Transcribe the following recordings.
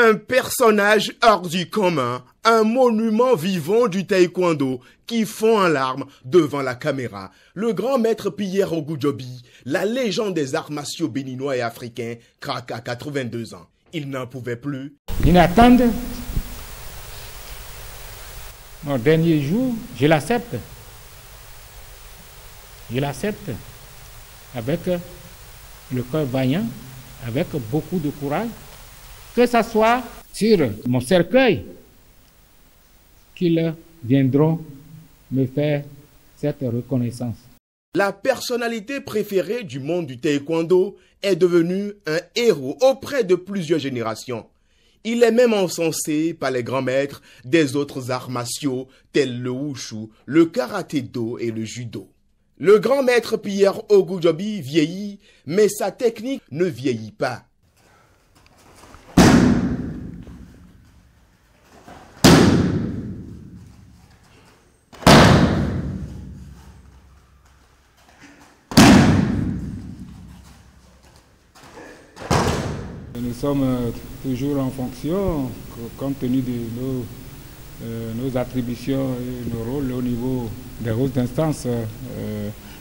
Un personnage hors du commun, un monument vivant du taekwondo qui fond en larmes devant la caméra. Le grand maître Pierre Ogunjobi, la légende des arts martiaux béninois et africains, craque à 82 ans. Il n'en pouvait plus. Ils attendent. Mon dernier jour, je l'accepte. Je l'accepte avec le cœur vaillant, avec beaucoup de courage. Que ce soit sur mon cercueil qu'ils viendront me faire cette reconnaissance. La personnalité préférée du monde du taekwondo est devenue un héros auprès de plusieurs générations. Il est même encensé par les grands maîtres des autres arts martiaux tels le wushu, le karaté-do et le judo. Le grand maître Pierre Ogunjobi vieillit, mais sa technique ne vieillit pas. Nous sommes toujours en fonction, compte tenu de nos attributions et nos rôles au niveau des hautes instances,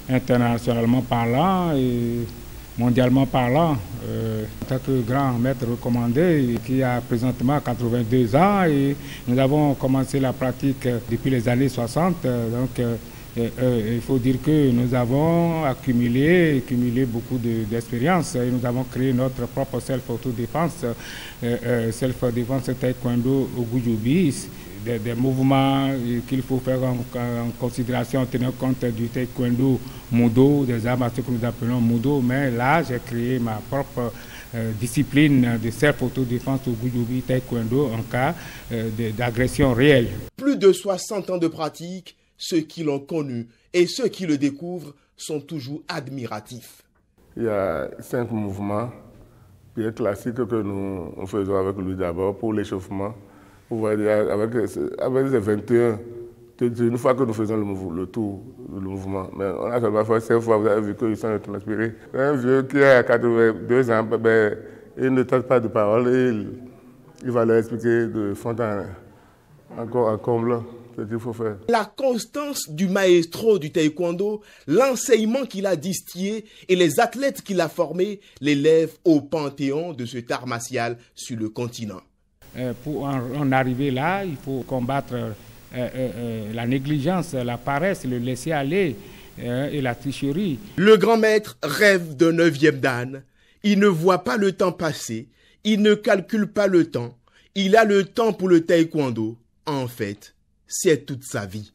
internationalement parlant et mondialement parlant. En tant que grand maître recommandé, qui a présentement 82 ans, et nous avons commencé la pratique depuis les années 60. Il faut dire que nous avons accumulé beaucoup d'expérience et nous avons créé notre propre self-autodéfense, self-défense taekwondo Ogunjobi, des mouvements qu'il faut faire en considération en tenant compte du taekwondo mudo, des arts martiaux que nous appelons mudo, mais là j'ai créé ma propre discipline de self-autodéfense Ogunjobi taekwondo en cas d'agression réelle. Plus de 60 ans de pratique. Ceux qui l'ont connu et ceux qui le découvrent sont toujours admiratifs. Il y a 5 mouvements bien classiques que nous faisons avec lui d'abord pour l'échauffement. Vous voyez, avec les 21, une fois que nous faisons le tour, le mouvement, mais on a seulement fait 5 fois, vous avez vu qu'ils sont transpirés. Un vieux qui a 82 ans, il ne tente pas de parole et il va leur expliquer de fond en comble. La constance du maestro du taekwondo, l'enseignement qu'il a distillé et les athlètes qu'il a formés l'élèvent au panthéon de cet art martial sur le continent. Pour en arriver là, il faut combattre la négligence, la paresse, le laisser-aller et la tricherie. Le grand maître rêve d'un 9e dan. Il ne voit pas le temps passer, il ne calcule pas le temps. Il a le temps pour le taekwondo. En fait, c'est toute sa vie.